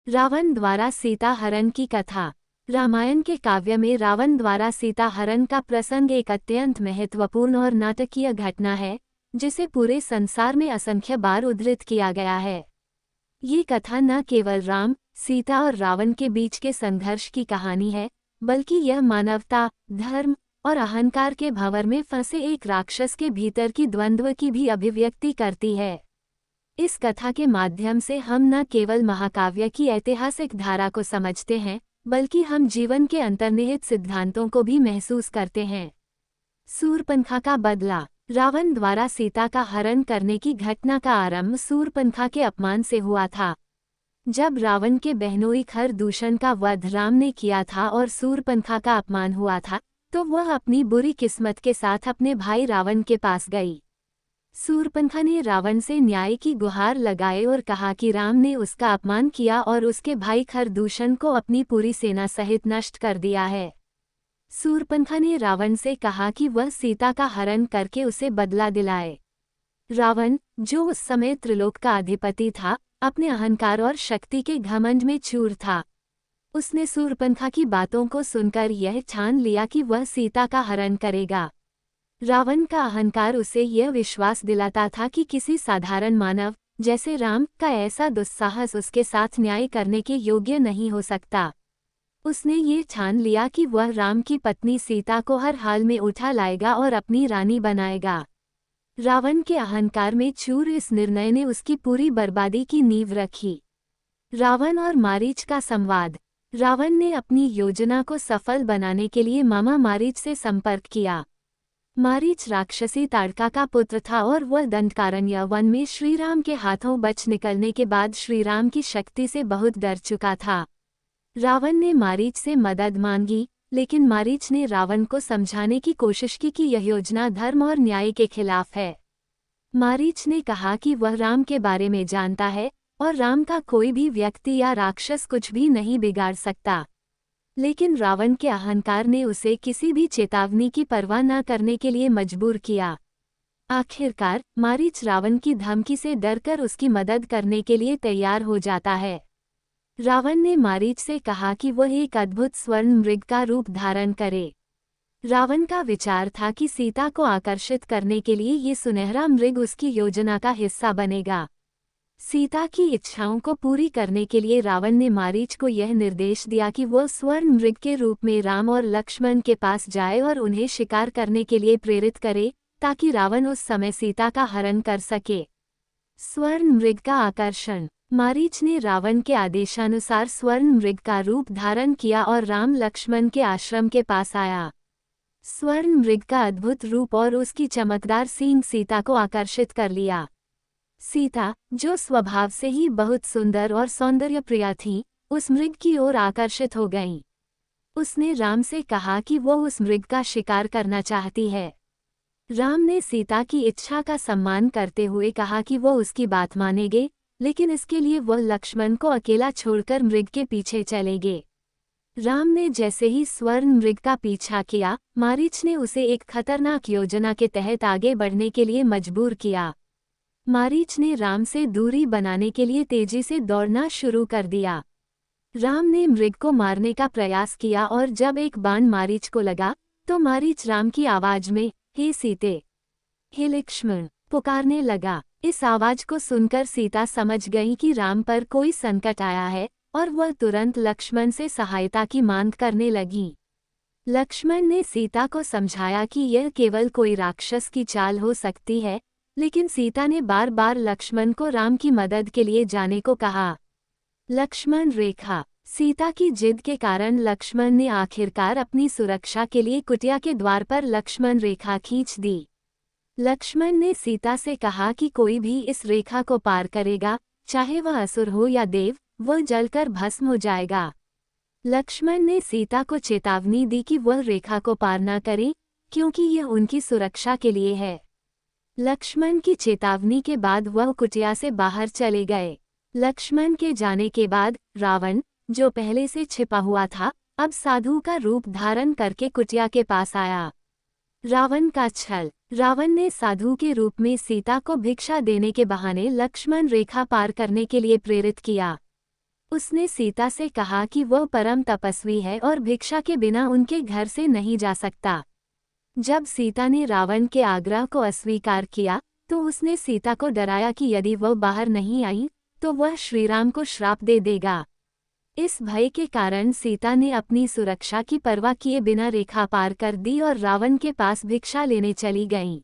रावण द्वारा सीता हरण की कथा। रामायण के काव्य में रावण द्वारा सीता हरण का प्रसंग एक अत्यंत महत्वपूर्ण और नाटकीय घटना है, जिसे पूरे संसार में असंख्य बार उद्धृत किया गया है। ये कथा न केवल राम, सीता और रावण के बीच के संघर्ष की कहानी है, बल्कि यह मानवता, धर्म और अहंकार के भंवर में फंसे एक राक्षस के भीतर की द्वंद्व की भी अभिव्यक्ति करती है। इस कथा के माध्यम से हम न केवल महाकाव्य की ऐतिहासिक धारा को समझते हैं, बल्कि हम जीवन के अंतर्निहित सिद्धांतों को भी महसूस करते हैं। शूर्पणखा का बदला। रावण द्वारा सीता का हरण करने की घटना का आरंभ शूर्पणखा के अपमान से हुआ था। जब रावण के बहनोई खरदूषण का वध राम ने किया था और शूर्पणखा का अपमान हुआ था, तो वह अपनी बुरी किस्मत के साथ अपने भाई रावण के पास गई। शूर्पणखा ने रावण से न्याय की गुहार लगाई और कहा कि राम ने उसका अपमान किया और उसके भाई खरदूषण को अपनी पूरी सेना सहित नष्ट कर दिया है। शूर्पणखा ने रावण से कहा कि वह सीता का हरण करके उसे बदला दिलाए। रावण, जो उस समय त्रिलोक का अधिपति था, अपने अहंकार और शक्ति के घमंड में चूर था। उसने शूर्पणखा की बातों को सुनकर यह ठान लिया कि वह सीता का हरण करेगा। रावण का अहंकार उसे यह विश्वास दिलाता था कि किसी साधारण मानव जैसे राम का ऐसा दुस्साहस उसके साथ न्याय करने के योग्य नहीं हो सकता। उसने ये ठान लिया कि वह राम की पत्नी सीता को हर हाल में उठा लाएगा और अपनी रानी बनाएगा। रावण के अहंकार में चूर इस निर्णय ने उसकी पूरी बर्बादी की नींव रखी। रावण और मारीच का संवाद। रावण ने अपनी योजना को सफल बनाने के लिए मामा मारीच से संपर्क किया। मारीच राक्षसी ताड़का का पुत्र था और वह दंडकारण्य वन में श्रीराम के हाथों बच निकलने के बाद श्रीराम की शक्ति से बहुत डर चुका था। रावण ने मारीच से मदद मांगी, लेकिन मारीच ने रावण को समझाने की कोशिश की कि यह योजना धर्म और न्याय के खिलाफ है। मारीच ने कहा कि वह राम के बारे में जानता है और राम का कोई भी व्यक्ति या राक्षस कुछ भी नहीं बिगाड़ सकता। लेकिन रावण के अहंकार ने उसे किसी भी चेतावनी की परवाह न करने के लिए मजबूर किया। आखिरकार मारीच रावण की धमकी से डरकर उसकी मदद करने के लिए तैयार हो जाता है। रावण ने मारीच से कहा कि वह एक अद्भुत स्वर्ण मृग का रूप धारण करे। रावण का विचार था कि सीता को आकर्षित करने के लिए ये सुनहरा मृग उसकी योजना का हिस्सा बनेगा। सीता की इच्छाओं को पूरी करने के लिए रावण ने मारीच को यह निर्देश दिया कि वह स्वर्ण मृग के रूप में राम और लक्ष्मण के पास जाए और उन्हें शिकार करने के लिए प्रेरित करे, ताकि रावण उस समय सीता का हरण कर सके। स्वर्ण मृग का आकर्षण। मारीच ने रावण के आदेशानुसार स्वर्ण मृग का रूप धारण किया और राम लक्ष्मण के आश्रम के पास आया। स्वर्ण मृग का अद्भुत रूप और उसकी चमकदार सींग सीता को आकर्षित कर लिया। सीता, जो स्वभाव से ही बहुत सुंदर और सौंदर्यप्रिया थी, उस मृग की ओर आकर्षित हो गईं। उसने राम से कहा कि वो उस मृग का शिकार करना चाहती है। राम ने सीता की इच्छा का सम्मान करते हुए कहा कि वो उसकी बात मानेंगे, लेकिन इसके लिए वह लक्ष्मण को अकेला छोड़कर मृग के पीछे चलेंगे। राम ने जैसे ही स्वर्ण मृग का पीछा किया, मारीच ने उसे एक खतरनाक योजना के तहत आगे बढ़ने के लिए मजबूर किया। मारीच ने राम से दूरी बनाने के लिए तेजी से दौड़ना शुरू कर दिया। राम ने मृग को मारने का प्रयास किया और जब एक बाण मारीच को लगा, तो मारीच राम की आवाज में, हे सीते, हे लक्ष्मण, पुकारने लगा। इस आवाज को सुनकर सीता समझ गई कि राम पर कोई संकट आया है और वह तुरंत लक्ष्मण से सहायता की मांग करने लगी। लक्ष्मण ने सीता को समझाया कि यह केवल कोई राक्षस की चाल हो सकती है, लेकिन सीता ने बार बार लक्ष्मण को राम की मदद के लिए जाने को कहा। लक्ष्मण रेखा। सीता की जिद के कारण लक्ष्मण ने आखिरकार अपनी सुरक्षा के लिए कुटिया के द्वार पर लक्ष्मण रेखा खींच दी। लक्ष्मण ने सीता से कहा कि कोई भी इस रेखा को पार करेगा, चाहे वह असुर हो या देव, वह जलकर भस्म हो जाएगा। लक्ष्मण ने सीता को चेतावनी दी कि वह रेखा को पार न करे, क्योंकि यह उनकी सुरक्षा के लिए है। लक्ष्मण की चेतावनी के बाद वह कुटिया से बाहर चले गए। लक्ष्मण के जाने के बाद रावण, जो पहले से छिपा हुआ था, अब साधु का रूप धारण करके कुटिया के पास आया। रावण का छल। रावण ने साधु के रूप में सीता को भिक्षा देने के बहाने लक्ष्मण रेखा पार करने के लिए प्रेरित किया। उसने सीता से कहा कि वह परम तपस्वी है और भिक्षा के बिना उनके घर से नहीं जा सकता। जब सीता ने रावण के आग्रह को अस्वीकार किया तो उसने सीता को डराया कि यदि वह बाहर नहीं आई तो वह श्रीराम को श्राप दे देगा। इस भय के कारण सीता ने अपनी सुरक्षा की परवाह किए बिना रेखा पार कर दी और रावण के पास भिक्षा लेने चली गईं।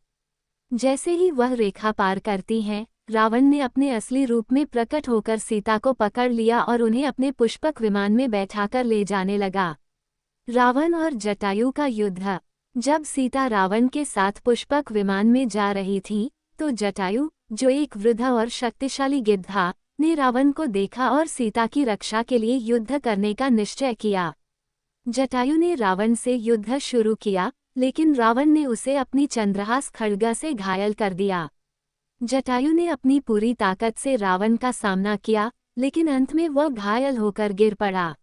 जैसे ही वह रेखा पार करती हैं, रावण ने अपने असली रूप में प्रकट होकर सीता को पकड़ लिया और उन्हें अपने पुष्पक विमान में बैठाकर ले जाने लगा। रावण और जटायु का युद्ध। जब सीता रावण के साथ पुष्पक विमान में जा रही थी तो जटायु, जो एक वृद्ध और शक्तिशाली गिद्ध था, ने रावण को देखा और सीता की रक्षा के लिए युद्ध करने का निश्चय किया। जटायु ने रावण से युद्ध शुरू किया, लेकिन रावण ने उसे अपनी चंद्रहास खड्ग से घायल कर दिया। जटायु ने अपनी पूरी ताकत से रावण का सामना किया, लेकिन अंत में वह घायल होकर गिर पड़ा।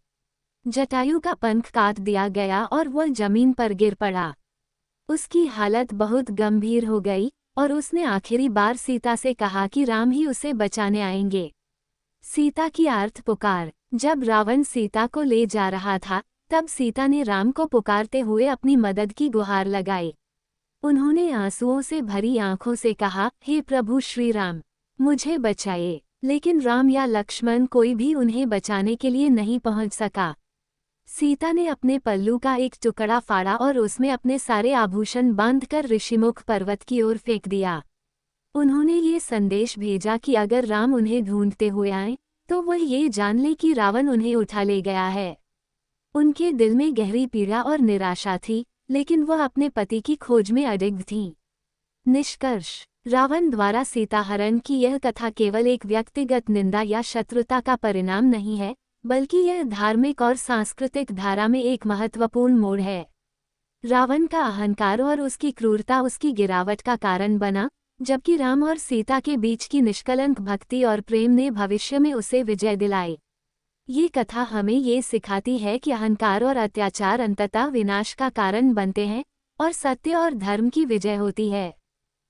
जटायु का पंख काट दिया गया और वह जमीन पर गिर पड़ा। उसकी हालत बहुत गंभीर हो गई और उसने आखिरी बार सीता से कहा कि राम ही उसे बचाने आएंगे। सीता की आर्त पुकार। जब रावण सीता को ले जा रहा था तब सीता ने राम को पुकारते हुए अपनी मदद की गुहार लगाई। उन्होंने आंसुओं से भरी आंखों से कहा, हे प्रभु श्री राम, मुझे बचाइए। लेकिन राम या लक्ष्मण कोई भी उन्हें बचाने के लिए नहीं पहुंच सका। सीता ने अपने पल्लू का एक टुकड़ा फाड़ा और उसमें अपने सारे आभूषण बांधकर ऋषिमुख पर्वत की ओर फेंक दिया। उन्होंने ये संदेश भेजा कि अगर राम उन्हें ढूंढते हुए आए तो वह ये जान ले कि रावण उन्हें उठा ले गया है। उनके दिल में गहरी पीड़ा और निराशा थी, लेकिन वह अपने पति की खोज में अडिग थीं। निष्कर्ष। रावण द्वारा सीताहरण की यह कथा केवल एक व्यक्तिगत निंदा या शत्रुता का परिणाम नहीं है, बल्कि यह धार्मिक और सांस्कृतिक धारा में एक महत्वपूर्ण मोड़ है। रावण का अहंकार और उसकी क्रूरता उसकी गिरावट का कारण बना, जबकि राम और सीता के बीच की निष्कलंक भक्ति और प्रेम ने भविष्य में उसे विजय दिलाई। ये कथा हमें ये सिखाती है कि अहंकार और अत्याचार अंततः विनाश का कारण बनते हैं और सत्य और धर्म की विजय होती है।